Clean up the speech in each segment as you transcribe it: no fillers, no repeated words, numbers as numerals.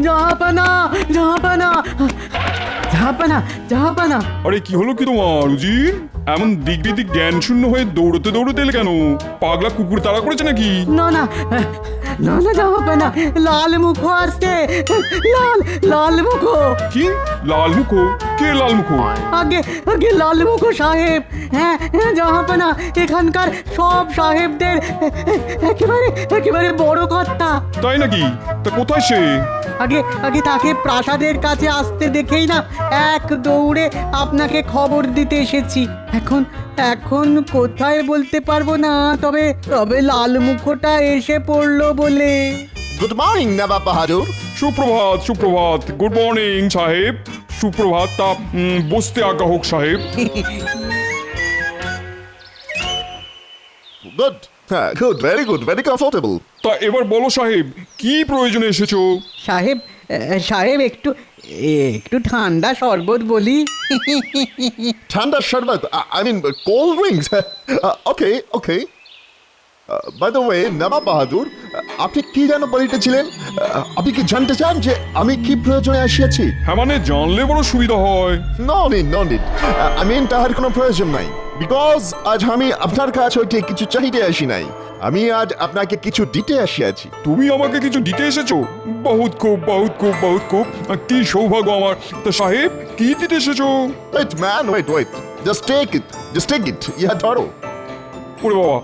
জাহাপানা জাহাপানা জাহাপানা জাহাপানা। আরে কি হলো কি তোমার উজির? এমন দিক বিদিক জ্ঞান শূন্য হয়ে দৌড়তে দৌড়তে এলে কেন? পাগলা কুকুর তাড়া করেছে নাকি? না না না না জাহাপানা, লাল মুখো আসছে, লাল লাল মুখো। কি লাল মুখো? কে লাল মুখো? আগে আগে লাল মুখো সাহেব। হ্যাঁ হ্যাঁ জাহাপানা, এখানকার সব সাহেবদের একেবারে একেবারে বড় কর্তা। তাই নাকি? তা কোথায় সে? আগে আগে তাকে প্রাসাদের কাছে আসতে দেখেই না এক দৌড়ে আপনাকে খবর দিতে এসেছি। এখন এখন কোথায় বলতে পারবো না, তবে তবে লাল মুখোটা এসে পড়লো বলে। গুড মর্নিং নবাব বাহাদুর। সুপ্রভাত সুপ্রভাত। গুড মর্নিং সাহেব। সুপ্রভাত। তা বসতে আজ্ঞা হোক সাহেব। গুড, হ্যাঁ good, very good, very comfortable. তা এবার বলো সাহেব, কি প্রয়োজনে এসেছো? সাহেব সাহেব একটু একটু ঠান্ডা শরবত বলি। ঠান্ডা শরবত, I mean cold drinks. Okay okay. By the way Nawab Bahadur, আপনি কি যেন বলিতেছিলেন? আপনি কি জানতে চান যে আমি কি প্রয়োজনে আসিয়াছি? হ্যাঁ মানে জানলে বড় সুবিধা হয়। No need no need, I mean তাহার কোনো প্রয়োজন নাই। বিকজ আজ আমি আপনার কাছ হইতে কিছু চাহিতে আসি নাই, আমি আজ আপনাকে কিছু দিতে আসিয়াছি। তুমি আমাকে কিছু দিতে এসেছো? বহুত খুব বহুত খুব বহুত খুব। কি সৌভাগ্য আমার। তা সাহেব কি দিতে এসেছো? Wait man, wait wait, just take it, just take it. ইহা ধরো। ওরে বাবা,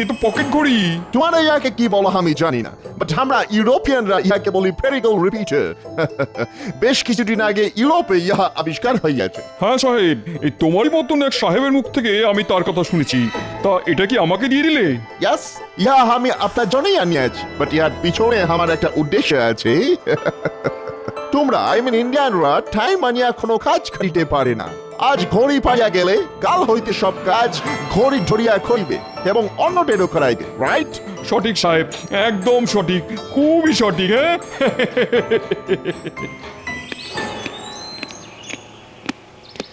এ তো পকেট ঘড়ি। তোমার ইয়াকে কি বলো আমি জানি না, বাট আমরা ইউরোপিয়ানরা ইহাকে বলি পেরিগল রিপিটার। বেশ কিছুদিন আগে ইউরোপে ইহা আবিষ্কার হইয়াছে। হ্যাঁ সাহেব, এই তোমারই মতন এক সাহেবের মুখ থেকে আমি তার কথা শুনেছি। তা এটা কি আমাকে দিয়ে দিলে? ইয়াস, ইহা আমি আপনার জন্যই আনিয়াছি, বাট ইহার পিছনে আমার একটা উদ্দেশ্য আছে। তোমরা আই মিন ইন্ডিয়ানরা টাইম আনিয়া কোনো কাজ করিতে পারে না। আজ ঘড়ি পাইয়া গেলে কাল হইতে সব কাজ ঘড়ি ধরিয়া করিবে এবং অন্যদেরও করাইবে, রাইট? সঠিক সাহেব, একদম সঠিক, খুবই সঠিক। হ্যাঁ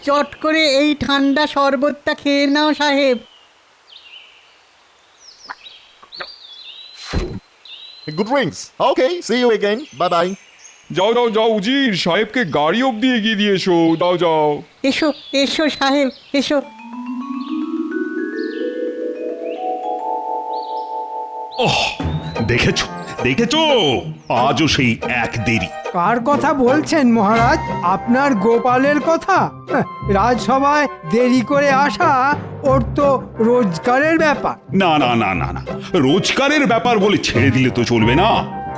চট করে এই ঠান্ডা শরবতটা খেয়ে নাও সাহেব। Good drinks. Okay, see you again, bye bye. যাও যাও যাও উজির, সাহেবকে গাড়ি অব্দি এগিয়ে দিয়ে এসো। যাও যাও। এসো এসো সাহেব এসো। ওহ, দেখেছো দেখেছো, আজও সেই এক দেরি। কার কথা বলছেন মহারাজ? আপনার গোপালের কথা? রাজসভায় দেরি করে আসা ওর তো রোজগারের ব্যাপার। না না না না না, রোজগারের ব্যাপার বলে ছেড়ে দিলে তো চলবে না।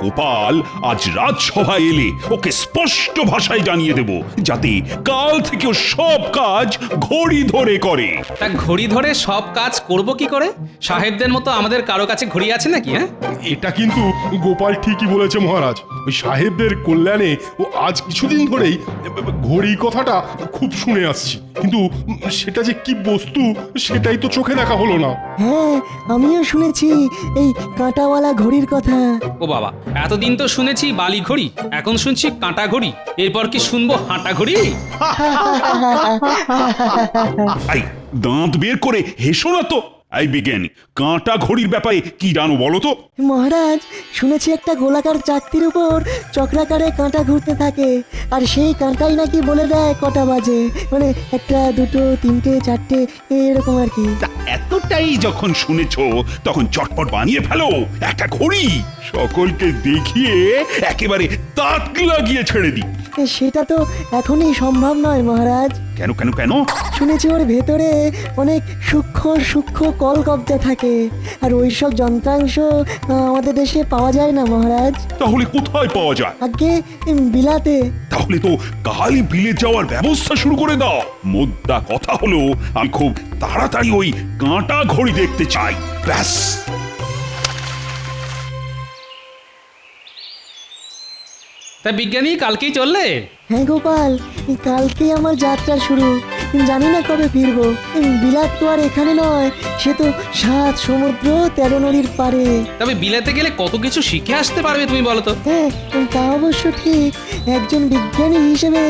গোপাল আজ রাজসভায় এলে ওকে স্পষ্ট ভাষায় জানিয়ে দেব, যাতে কাল থেকে ও সব কাজ ঘড়ি ধরে করে। তা ঘড়ি ধরে সব কাজ করব কি করে? সাহেবদের মতো আমাদের কারো কাছে ঘড়ি আছে নাকি? হ্যাঁ, এটা কিন্তু গোপাল ঠিকই বলেছে মহারাজ। ওই সাহেবদের কল্যাণে ও আজ কিছুদিন ধরেই ঘড়ি কথাটা খুব শুনে আসছি, কিন্তু সেটা যে কি বস্তু সেটাই তো চোখে দেখা হলো না। হ্যাঁ, আমিও শুনেছি এই কাঁটাওয়ালা ঘড়ির কথা। ও বাবা, এতদিন তো শুনেছি বালি ঘড়ি, এখন শুনছি কাঁটা ঘড়ি, এরপর কি শুনবো হাঁটা ঘড়ি? আই দাঁত বের করে হেসো না তো। এই বিজ্ঞানী, কাঁটা ঘড়ির ব্যাপারে কি জানো বলো তো? মহারাজ, শুনেছি একটা গোলাকার চাকতির উপর চক্রাকারে কাঁটা ঘুরতে থাকে, আর সেই কাঁটাই নাকি বলে দেয় কটা বাজে। মানে একটা, দুটো, তিনটে, চারটে, এরকম আর কি। তা এতটাই যখন শুনেছো, তখন চটপট বানিয়ে ফেলো একটা ঘড়ি, সকলকে দেখিয়ে একেবারে তাক লাগিয়ে ছেড়ে দিই। সেটা তো এখনই সম্ভব নয় মহারাজ। কেন কেন কেন? শুনেছি ওর ভেতরে অনেক সূক্ষ্ম সূক্ষ্ম কলকব্জা থাকে, আর ওইসব যন্ত্রাংশ আমাদের দেশে পাওয়া যায় না মহারাজ। তাহলে কোথায় পাওয়া যায়? আগে বিলাতে। তাহলে তো কালই বিলে যাওয়ার ব্যবস্থা শুরু করে দাও। মোদ্দা কথা হলো, আমি খুব তাড়াতাড়ি ওই কাঁটা ঘড়ি দেখতে চাই, ব্যাস। তা বিজ্ঞানী কালকেই চললে? হ্যাঁ গোপাল, কালকেই আমার যাত্রা শুরু। জানি না কবে ফিরবো। বিলাত তো আর এখানে নয়, সে তো 7 সমুদ্র 13 নদীর পারে। তবে বিলাতে গেলে কত কিছু শিখে আসতে পারবে তুমি বলো তো? হ্যাঁ, তা অবশ্য ঠিক। একজন বিজ্ঞানী হিসেবে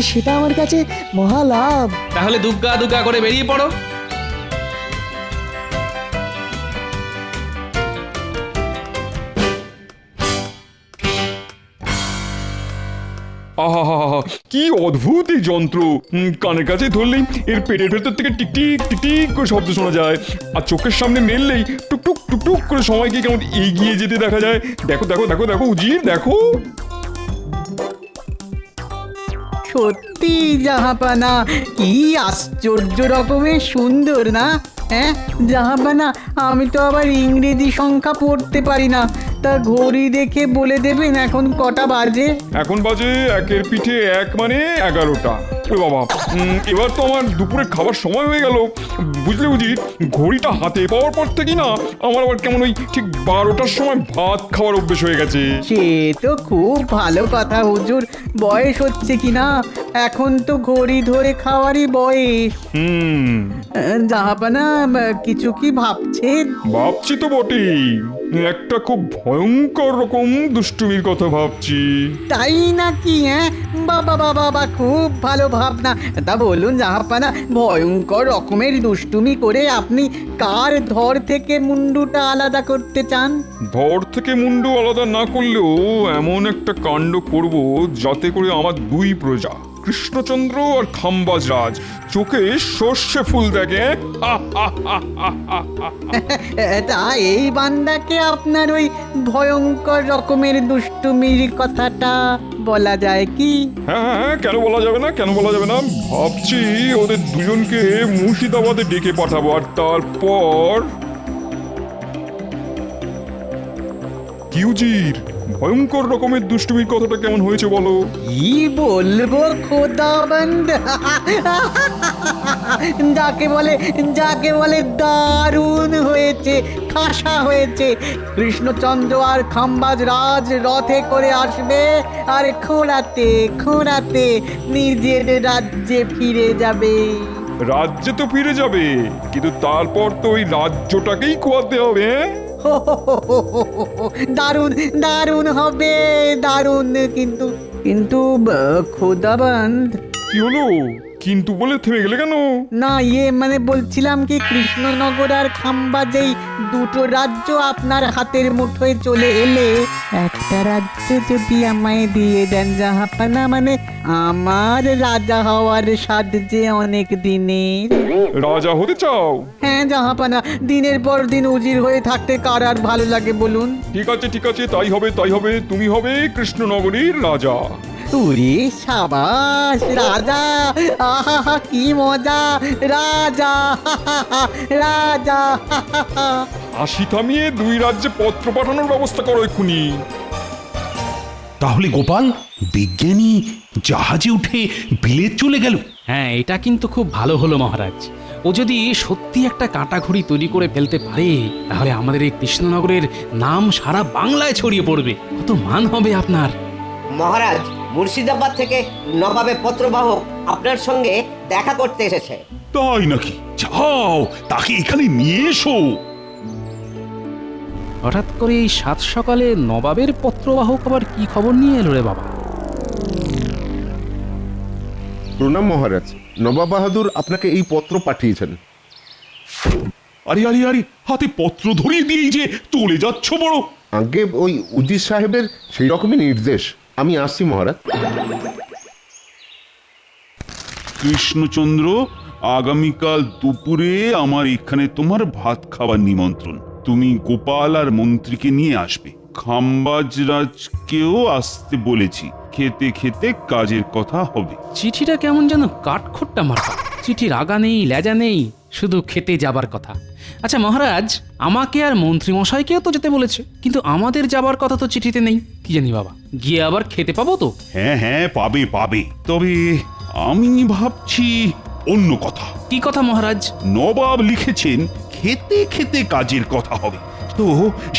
সেটা আমার কাছে মহা লাভ। তাহলে দুগ্গা দুগ্গা করে বেরিয়ে পড়ো। আহা, কি অদ্ভুত এই যন্ত্র! কানের কাছে ধরলেই এর পেটের ভেতর থেকে টিকটিক টিকটিক করে শব্দ শোনা যায়, আর চোখের সামনে নেড়লেই টুকটুক টুকটুক করে সময়কে কেমন এগিয়ে যেতে দেখা যায়। দেখো দেখো দেখো দেখো উজির, দেখো। সত্যি জাহাপানা, কি আশ্চর্য রকমের সুন্দর না? হ্যাঁ জাহাপানা, আমি তো আবার ইংরেজি সংখ্যা পড়তে পারি না, তা ঘড়ি দেখে বলে দেবেন এখন কটা বাজে? এখন বাজে একের পিঠে এক, মানে 11টা। ও বাবা, এবার তো আমার দুপুরে খাবার সময় হয়ে গেল। বুঝলে বুঝি, ঘড়িটা হাতে পাওয়ার পর থেকে না আমার আবার কেমন ওই ঠিক 12টার সময় ভাত খাওয়ার অভ্যেস হয়ে গেছে। সে তো খুব ভালো কথা হুজুর, বয়স হচ্ছে কি না, এখন তো ঘড়ি ধরে খাওয়ারই বয়স। জাহাপানা, কিছু কি ভাবছেন? ভাবছি তো বটেই, একটা খুব ভয়ঙ্কর রকম দুষ্টুমির কথা ভাবছি। তাই নাকি? হ্যাঁ, বাবা বাবা বাবা, খুব ভালো ভাবনা। তা বলুন জাহাপানা, ভয়ঙ্কর রকমের দুষ্টুমি করে আপনি কার ধর থেকে মুন্ডুটা আলাদা করতে চান? ধর থেকে মুন্ডু আলাদা না করলেও এমন একটা কাণ্ড করব যাতে করে আমার দুই প্রজা, কৃষ্ণচন্দ্র আর খাম্বাজ রাজ, চোখে সর্ষে ফুল দেখে। তা এই বান্দাকে আপনার ওই ভয়ঙ্কর রকমের দুষ্টুমির কথাটা বলা যায় কি? হ্যাঁ হ্যাঁ হ্যাঁ, কেন বলা যাবে না, কেন বলা যাবে না। ভাবছি ওদের দুজনকে মুর্শিদাবাদে ডেকে পাঠাবো, আর তারপর কিউজির ভয়ঙ্কর রকমের দুষ্টুমির কথাটা কেমন হয়েছে বলো? কি বলবো খোদাবন্দ, যাকে বলে দারুণ হয়েছে, খাসা হয়েছে। কৃষ্ণচন্দ্র আর খাম্বাজ রাজ রথে করে আসবে, আর খোঁড়াতে খোঁড়াতে নিজের রাজ্যে ফিরে যাবে। রাজ্যে তো ফিরে যাবে, কিন্তু তারপর তো ওই রাজ্যটাকেই খোয়াতে হবে। দারুণ দারুণ হবে, দারুণ। কিন্তু কিন্তু খোদাবন্দ। কি হলো? কিন্তু বলে থেমে গেলে কেন? না, মানে বলছিলাম কি, কৃষ্ণনগর আর খাম্বাজেই দুটো রাজ্য আপনার হাতের মুঠোয় চলে এলে একটা রাজ্য যদি আমায় দিয়ে দেন জাহাপানা, মানে আমার রাজা হওয়ার স্বাদ যে অনেক দিনের। রাজা হতে চাও? হ্যাঁ জাহাপানা, দিনের পর দিন উজির হয়ে থাকতে কার আর ভালো লাগে বলুন? ঠিক আছে ঠিক আছে, তাই হবে তাই হবে, তুমি হবে কৃষ্ণনগরীর রাজা। উরে সাবাস, রাজা! আহা কি মজা, রাজা রাজা। হাসি থামিয়ে দুই রাজ্যে পত্র পাঠানোর ব্যবস্থা করো এক্ষুনি। তাহলে গোপাল বিজ্ঞানী জাহাজে উঠে বিলেত চলে গেল। হ্যাঁ, এটা কিন্তু খুব ভালো হলো মহারাজ। ও যদি সত্যি একটা কাঁটা ঘড়ি তৈরি করে ফেলতে পারে, তাহলে আমাদের এই কৃষ্ণনগরের নাম সারা বাংলায় ছড়িয়ে পড়বে। কত মান হবে আপনার। মহারাজ, মুর্শিদাবাদ থেকে নবাবের পত্রবাহক আপনার সঙ্গে দেখা করতে এসেছে। তাই নাকি? যাও, তাকে এখানে নিয়ে এসো। হঠাৎ করে এই সাত সকালে নবাবের পত্রবাহক আবার কি খবর নিয়ে এলো রে বাবা? প্রণাম মহারাজ, নবাব বাহাদুর আপনাকে এই পত্র পাঠিয়েছেন। আরে আরে আরে, হাতে পত্র ধরিয়ে দিয়েই যে চলে যাচ্ছ বড়। আগে ওই উজির সাহেবের সেই রকমই নির্দেশ। আমি আসছি মহারাজ। কৃষ্ণচন্দ্র, আগামীকাল দুপুরে আমার এখানে তোমার ভাত খাবার নিমন্ত্রণ। তুমি গোপাল আর মন্ত্রীকে নিয়ে আসবে। খাম্বাজরাজকেও আসতে বলেছি। খেতে খেতে কাজের কথা হবে। চিঠিটা কেমন যেন কাঠখোট্টা মার্কা। চিঠির আগা নেই, লেজা নেই, শুধু খেতে যাবার কথা। আচ্ছা মহারাজ, আমাকে আর মন্ত্রী মশাইকেও তো যেতে বলেছে, কিন্তু আমাদের যাবার কথা তো চিঠিতে নেই। কি জানি বাবা, গিয়ে আবার খেতে পাবো তো? হ্যাঁ হ্যাঁ, পাবে পাবে। তবে আমি ভাবছি অন্য কথা। কি কথা মহারাজ? নবাব লিখেছেন খেতে খেতে কাজের কথা হবে। তো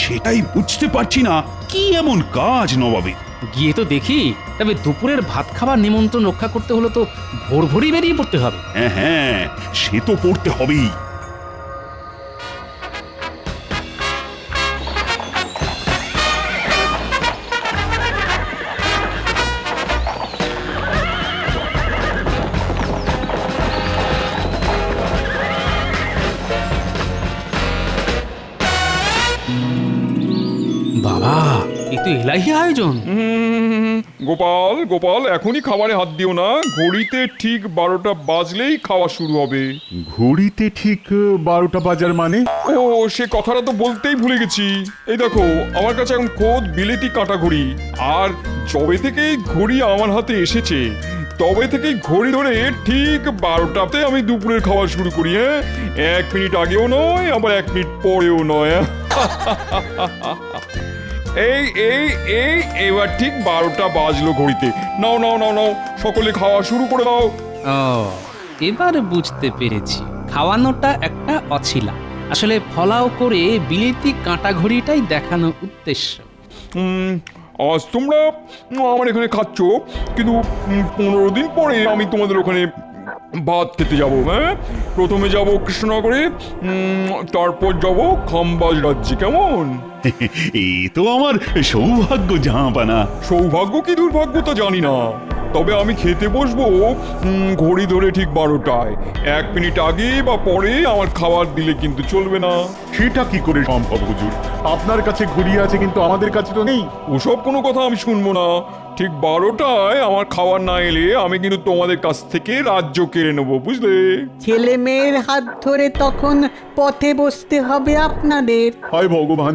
সেটাই বুঝতে পারছি না, কি এমন কাজ নবাবে? গিয়ে তো দেখি। তবে দুপুরের ভাত খাবার নিমন্ত্রণ রক্ষা করতে হলে তো ভোর ভোরই বেরিয়ে পড়তে হবে। হ্যাঁ হ্যাঁ, সে তো পড়তে হবেই। বাবা, এ তো তো এলাহি আয়োজন। গোপাল গোপাল এখনই খাবারে হাত দিও না, ঘড়িতে ঠিক 12টা বাজলেই খাওয়া শুরু হবে। ঘড়িতে ঠিক 12টা বাজার মানে? ও সে কথাটা তো বলতেই ভুলে গেছি। এই দেখো আমার কাছে এখন খোদ বিলেতি কাঁটা ঘড়ি, আর যবে থেকেই ঘড়ি আমার হাতে এসেছে তবে থেকেই ঘড়ি ধরে ঠিক 12টাতে আমি দুপুরের খাওয়া শুরু করি। হ্যাঁ, 1 মিনিট আগেও নয়, আবার 1 মিনিট পরেও নয়। এই এই এই এবার ঠিক 12টা বাজলো ঘড়িতে। নাও নাও নাও নাও, সকলে খাওয়া শুরু করে দাও। ও এবার বুঝতে পেরেছি, খাওয়ানোটা একটা অছিলা, আসলে ফলাও করে বিলেতি কাঁটা ঘড়িটাই দেখানো উদ্দেশ্য। আজ তোমরা আমার এখানে খাচ্ছ, কিন্তু 15 দিন পরে আমি তোমাদের ওখানে ভাত খেতে যাব। হ্যাঁ, প্রথমে যাব কৃষ্ণনগরে, তারপর যাব খাম্বাজ রাজ্যে। কেমন? এ তো আমার সৌভাগ্য জাহাপানা। সৌভাগ্য কি দুর্ভাগ্য তা জানি না, তবে আমি খেতে বসবো ঘড়ি ধরে ঠিক 12টায়। 1 মিনিট আগে বা পরে আমার খাবার দিলে কিন্তু চলবে না। সেটা কি করে সম্ভব হুজুর? আপনার কাছে ঘড়ি আছে কিন্তু আমাদের কাছে তো নেই। ওসব কোনো কথা আমি শুনবো না। ঠিক 12টায় আমার খাবার না এলে আমি কিন্তু তোমাদের কাছ থেকে রাজ্য কেড়ে নেবো, বুঝলে? ছেলে মেয়ের হাত ধরে তখন পথে বসতে হবে আপনাদের। হায় ভগবান,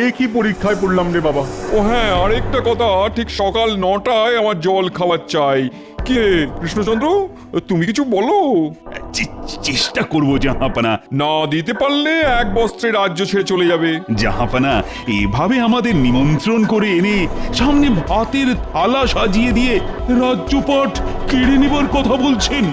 এ কি পরীক্ষায় পড়লাম রে বাবা। ও হ্যাঁ, আরেকটা কথা, ঠিক সকাল 9টায় আমার জল খাবার চাই। কে কৃষ্ণচন্দ্র, তুমি কিছু বলো? চেষ্টা করব জাহাপানা। না দিতে পারলে 1 বস্ত্রে রাজ্য ছেড়ে চলে যাবে। জাহাপানা, এভাবে আমাদের নিমন্ত্রণ করে এনে সামনে ভাতের থালা সাজিয়ে দিয়ে রাজ্যপাট কেড়ে নেবার কথা বলছেন।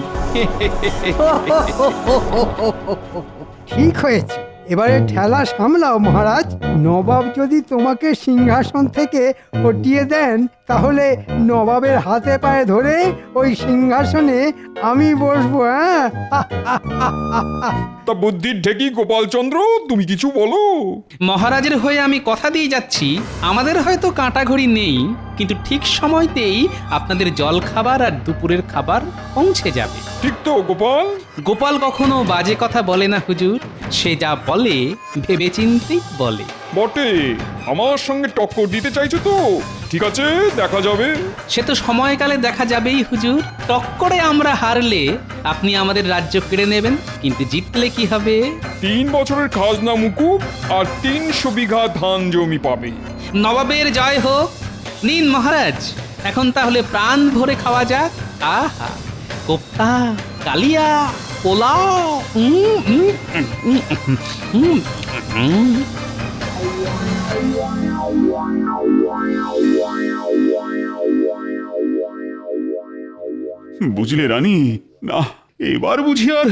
ঠিক হয়েছে, এবারে ঠেলা সামলাও মহারাজ। নবাব যদি তোমাকে সিংহাসন থেকে হটিয়ে দেন, তাহলে নবাবের হাতে পায়ে ধরে ওই সিংহাসনে আমি বসবো। হ্যাঁ, তা বুদ্ধির ঢেকি গোপালচন্দ্র, তুমি কিছু বলো। মহারাজের হয়ে আমি কথা দিয়ে যাচ্ছি, আমাদের হয়তো কাঁটা ঘড়ি নেই, কিন্তু ঠিক সময়তেই আপনাদের জল খাবার আর দুপুরের খাবার পৌঁছে যাবে। ঠিক তো গোপাল? গোপাল কখনো বাজে কথা বলে না হুজুর, সে যা বলে ভেবেচিন্তেই বলে। বটে, আমার সঙ্গে টক্কর দিতে চাইছো তো? ঠিক আছে, দেখা যাবে। সে তো সময়কালে দেখা যাবেই হুজুর। টক্করে আমরা হারলে আপনি আমাদের রাজ্য কেড়ে নেবেন, কিন্তু জিতলে কি হবে? 3 বছরের খাজনা মুকুব আর 300 বিঘা ধান জমি পাবে। নবাবের জয় হোক। নিন মহারাজ, এখন তাহলে প্রাণ ভরে খাওয়া যাক। আহা, কোপ্তা, কালিয়া, পোলাও। বুঝলে রানী, না এবার বুঝি আর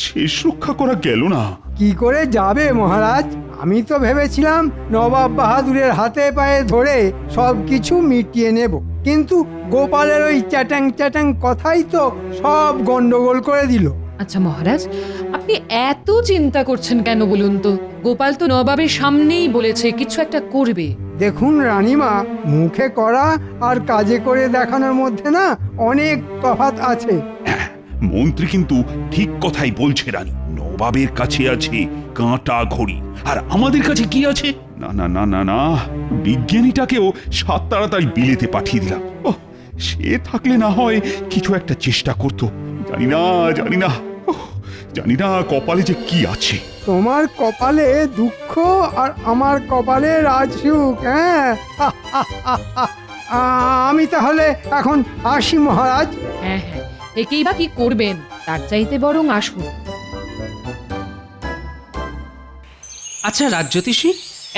শেষ রক্ষা করা গেল না। কি করে যাবে মহারাজ? আমি তো ভেবেছিলাম নবাব বাহাদুরের হাতে পায়ে ধরে সব কিছু মিটিয়ে নেব, কিন্তু গোপালের ওই চ্যাটাং চ্যাটাং কথাই তো সব গন্ডগোল করে দিল। আচ্ছা মহারাজ, আপনি এত চিন্তা করছেন কেন বলুন তো? গোপাল তো নবাবের সামনেই বলেছে কিছু একটা করবে। দেখুন রানীমা, মুখে করা আর কাজে করে দেখানোর মধ্যে না অনেক তফাৎ আছে। মন্ত্রী কিন্তু ঠিক কথাই বলছে রানী। নবাবের কাছে আছে কাঁটা ঘড়ি, আর আমাদের কাছে কি আছে? না না না না না, বিজ্ঞানীটাকেও 7 তাড়াতাড়ি বিলেতে পাঠিয়ে দিলাম। সে থাকলে না হয় কিছু একটা চেষ্টা করতো। জানি না জানি না জানি না কপালে যে কি আছে। তোমার কপালে দুঃখ আর আমার কপালে রাজসুখ। হ্যাঁ, আমি তাহলে এখন আসি মহারাজ। হ্যাঁ হ্যাঁ, একেই বা কি করবেন, তার চাইতে বরং আসুন। আচ্ছা রাজ্যতীষী,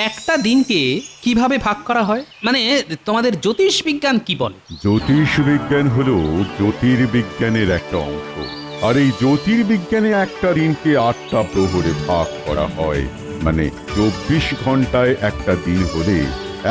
একটা দিনকে কিভাবে ভাগ করা হয়? মানে তোমাদের জ্যোতিষ বিজ্ঞান কি বলে? জ্যোতিষ বিজ্ঞান হলো জ্যোতির্বিজ্ঞানের একটা অংশ, আর এই জ্যোতির্বিজ্ঞানে একটা দিনকে 8টা প্রহরে ভাগ করা হয়। মানে 24 ঘন্টায় একটা দিন হলে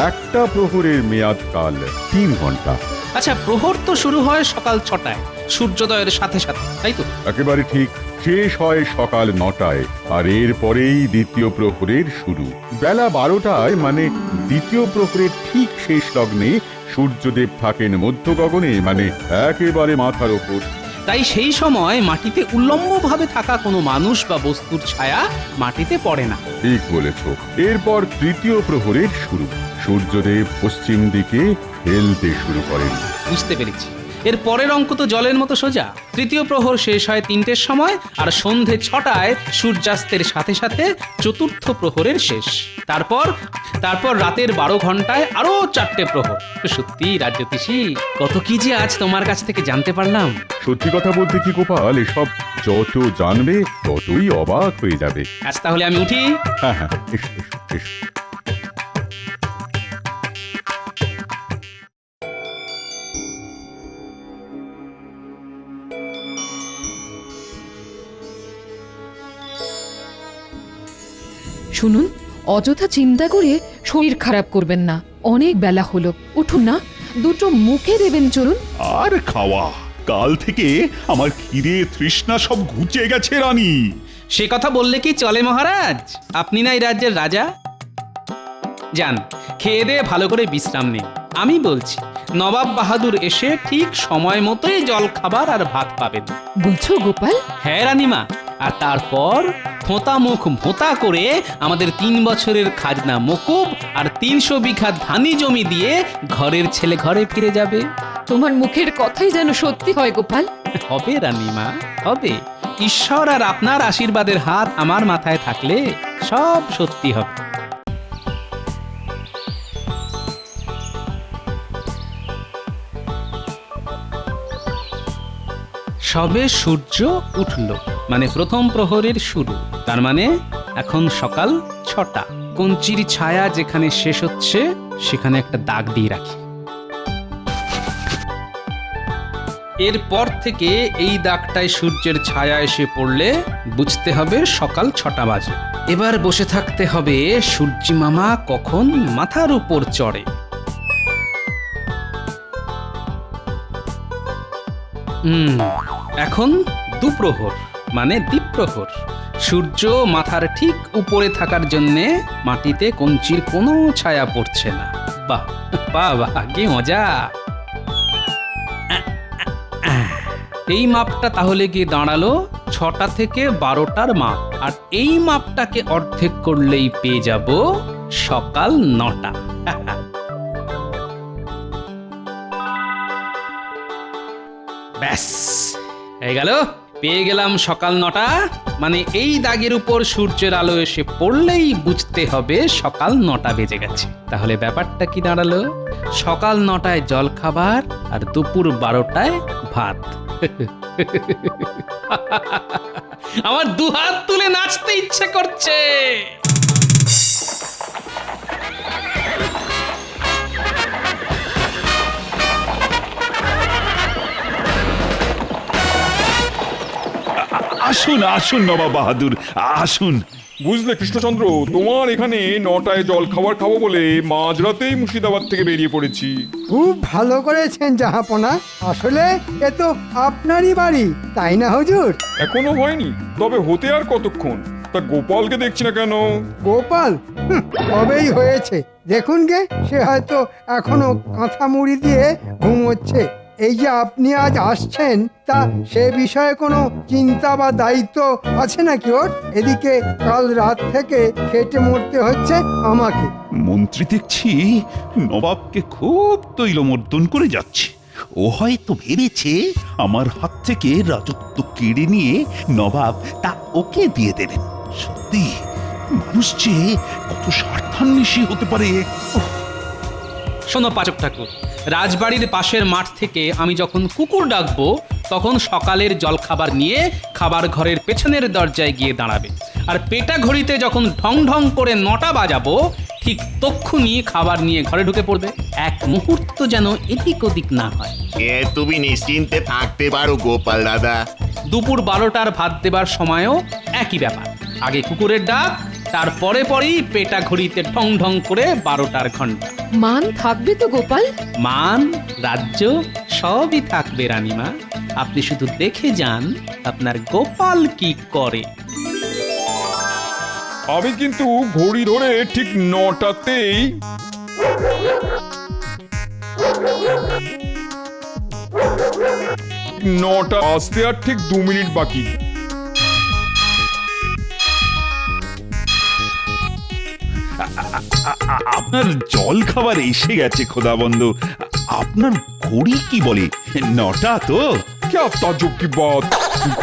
একটা প্রহরের মেয়াদকাল 3 ঘন্টা। আচ্ছা, প্রহর তো শুরু হয় সকাল 6টায় সূর্যোদয়ের সাথে সাথে, তাই তো? একেবারে ঠিক। শেষ হয় সকাল 9টায়, আর এর পরেই দ্বিতীয় প্রহরের শুরু বেলা 12টায়। মানে দ্বিতীয় প্রহরের ঠিক শেষ লগ্নে সূর্যদেব থাকেন মধ্য গগনে, মানে একেবারে মাথার ওপর। তাই সেই সময় মাটিতে উল্লম্বভাবে থাকা কোনো মানুষ বা বস্তুর ছায়া মাটিতে পড়ে না। ঠিক বলেছ। এরপর তৃতীয় প্রহরের শুরু। সূর্যদেব পশ্চিম দিকে হেলতে শুরু করেন। বুঝতে পেরেছি। এর পরের অঙ্ক তো জলের মতো সোজা। তৃতীয় প্রহর শেষ হয় 3টের সময়, আর সন্ধে 6টায় সূর্যাস্তের সাথে সাথে চতুর্থ প্রহরের শেষ। তারপর রাতের 12 ঘন্টায় আরো 4টে প্রহর। সত্যি রাজ্যতীষী, কত কি যে আজ তোমার কাছ থেকে জানতে পারলাম। সত্যি কথা বলতে কি গোপাল, এসব যত জানবে ততই অবাক হয়ে যাবে। আজ তাহলে আমি উঠি। হ্যাঁ হ্যাঁ, এসো এসো এসো। শুনুন, অযথা চিন্তা করে শরীর খারাপ করবেন না। অনেক বেলা হলো, উঠুন না, দুটো মুখে দেবেন চলুন। আর খাওয়া, কাল থেকে আমার খিদে তৃষ্ণা সব ঘুচে গেছে রানী। সে কথা বললে কি চলে মহারাজ? আপনি না এই রাজ্যের রাজা। যান, খেয়ে দিয়ে ভালো করে বিশ্রাম নিন। আমি বলছি, নবাব বাহাদুর এসে ঠিক সময় মতোই জল খাবার আর ভাত পাবেন। বলছো গোপাল? হ্যাঁ রানীমা। আর তারপর থোঁতা মুখ ভোঁতা করে আমাদের 3 বছরের খাজনা মকুব আর 300 বিঘা ধানি জমি দিয়ে ঘরের ছেলে ঘরে ফিরে যাবে। তোমার মুখের কথাই যেন সত্যি হয় গোপাল। হবে রানীমা, হবে। ঈশ্বর আর আপনার আশীর্বাদের হাত আমার মাথায় থাকলে সব সত্যি হবে। সবে সূর্য উঠল, মানে প্রথম প্রহরের শুরু। তার মানে এখন সকাল 6টা। কঞ্চির ছায়া যেখানে শেষ হচ্ছে সেখানে একটা দাগ দিয়ে রাখি। এরপর থেকে এই দাগটায় সূর্যের ছায়া এসে পড়লে বুঝতে হবে সকাল 6টা বাজে। এবার বসে থাকতে হবে সূর্যি মামা কখন মাথার উপর চড়ে। এখন দুপ্রহর, মানে দ্বীপ্রহর। সূর্য মাথার ঠিক উপরে থাকার জন্যে মাটিতে কঞ্চির কোনো ছায়া পড়ছে না। বাহ বাহ বাহ, কি মজা! এই মাপটা তাহলে গিয়ে দাঁড়ালো 6টা থেকে 12টার মাপ। আর এই মাপটাকে অর্ধেক করলেই পেয়ে যাব সকাল 9টা। ব্যাস হয়ে গেল, পেয়ে গেলাম সকাল 9টা। মানে এই দাগের উপর সূর্যের আলো এসে পড়লেই বুঝতে হবে সকাল 9টা বেজে গেছে। তাহলে ব্যাপারটা কি দাঁড়ালো? সকাল 9টায় জল খাবার আর দুপুর 12টায় ভাত। আমার দুহাত তুলে নাচতে ইচ্ছে করছে। আসুন আসুন নবাব বাহাদুর, আসুন। বুঝলে কৃষ্ণচন্দ্র, তোমার এখানে 9টায় জল খাবার খাবো বলে মাঝরাতেই মুর্শিদাবাদ থেকে বেরিয়ে পড়েছি। খুব ভালো করেছেন জাহাপনা। আসলে এ তো আপনারই বাড়ি, তাই না হুজুর? এখনো হয়নি, তবে হতে আর কতক্ষণ? তা গোপালকে দেখছি না কেন? গোপাল কবেই হয়েছে, দেখুন গে, সে হয়তো এখনো কাঁথা মুড়ি দিয়ে ঘুমোচ্ছে। এই যে আপনি আজ আসছেন, তা সে বিষয়ে কোনো চিন্তা বা দায়িত্ব আছে নাকি ওর? এদিকে কাল রাত থেকে খেটে মরতে হচ্ছে আমাকে। মন্ত্রী দেখছি নবাবকে খুব তৈলমর্দন করে যাচ্ছে। ও হয়তো ভেবেছে আমার হাত থেকে রাজত্ব কেড়ে নিয়ে নবাব তা ওকে দিয়ে দেবেন। সত্যি মানুষ যে কত স্বার্থান্বেষী হতে পারে। শোনো পাচক ঠাকুর, রাজবাড়ির পাশের মাঠ থেকে আমি যখন কুকুর ডাকবো তখন সকালের জলখাবার নিয়ে খাবার ঘরের পেছনের দরজায় গিয়ে দাঁড়াবে। আর পেটা ঘড়িতে যখন ঢং ঢং করে 9টা বাজাবো ঠিক তক্ষুনি খাবার নিয়ে ঘরে ঢুকে পড়বে। এক মুহূর্ত যেন এদিক ওদিক না হয়। তুমি নিশ্চিন্তে থাকতে পারো গোপাল দাদা। দুপুর 12টার ভাত দেবার সময়ও একই ব্যাপার। আগে কুকুরের ডাক, তারপরে পরেই পেটা ঘড়িতে ঢং ঢং করে 12টার ঘন্টা। মান থাকবে তো গোপাল? মান, রাজ্য সবই থাকবে রানীমা। আপনি শুধু দেখে যান আপনার গোপাল কি করে। আমি কিন্তু ঘড়ি ধরে ঠিক 9টাতেই নটা আসতে আর ঠিক 2 মিনিট বাকি। আপনার জল খাবার এসে গেছে খোদাবন্ধ। আপনার ঘড়ি কি বলে, 9টা তো? क्या ताज्जुब की बात,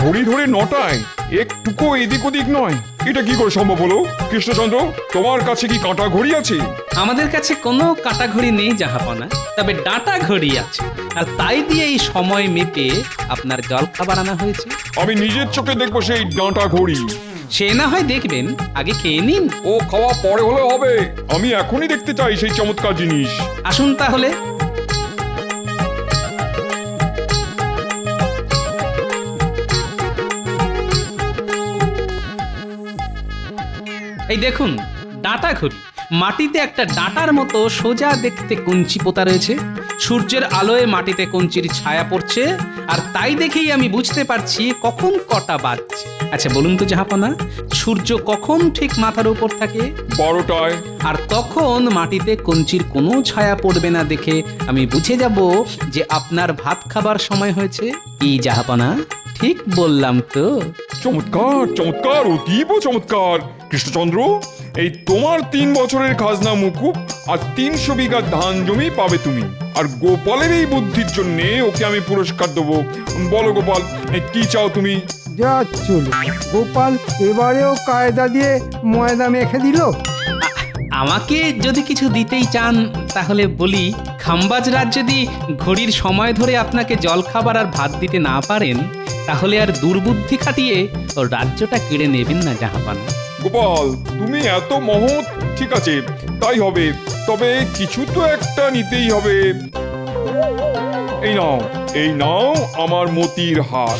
ঘড়ি ধরে 9টায় একটুকু এদিক ওদিক নয়, এটা কি করে সম্ভব হলো? কৃষ্ণচন্দ্র, তোমার কাছে কি কাঁটা ঘড়ি আছে? আমাদের কাছে কোনো কাটা ঘড়ি নেই জাহাপনা, তবে ডাটা ঘড়ি আছে, আর তাই দিয়ে এই সময় মেপে আপনার জল খাবার আনা হয়েছে। আমি নিজের চোখে দেখবো সেই ডাঁটা ঘড়ি। সে না হয় দেখবেন, আগে খেয়ে নিন। ও খাওয়া পরে হলে হবে, আমি এখনই দেখতে চাই সেই চমৎকার জিনিস। আসুন তাহলে। এই দেখুন, ডাঁটা ঘড়ি। মাটিতে একটা ডাঁটার মতো সোজা দেখতে কঞ্চি পোতা রয়েছে। সূর্যের আলোয় মাটিতে কঞ্চির ছায়া পড়ছে, আর তাই দেখেই আমি বুঝতে পারছি কখন কটা বাজছে। আচ্ছা বলুন তো জাহাপনা, সূর্য কখন ঠিক মাথার উপর থাকে? 12টায়। আর তখন মাটিতে কঞ্চির কোনো ছায়া পড়বে না দেখে আমি বুঝে যাব যে আপনার ভাত খাবার সময় হয়েছে। কি জাহাপনা, ঠিক বললাম তো? চমৎকার চমৎকার, অতীব চমৎকার। কৃষ্ণচন্দ্র, এই তোমার 3 বছরের খাজনা মুকুব আর 300 বিঘা ধান জমি পাবে তুমি। আর গোপালের এই বুদ্ধির জন্য ওকে আমি পুরস্কার দেবো। বলো গোপাল, কি চাও তুমি? যা চলো, গোপাল এবারেও কায়দা দিয়ে ময়দা মেখে দিল। আমাকে যদি কিছু দিতেই চান তাহলে বলি, খাম্বাজরাজ যদি ঘড়ির সময় ধরে আপনাকে জল খাবার আর ভাত দিতে না পারেন, তাহলে আর দুর্বুদ্ধি খাটিয়ে ওর রাজ্যটা কেড়ে নেবেন না জাহাপানা। গোপাল, তুমি এত মহৎ, ঠিক আছে তাই হবে, তবে কিছু তো একটা নিতেই হবে। এই নাও আমার মতির হার।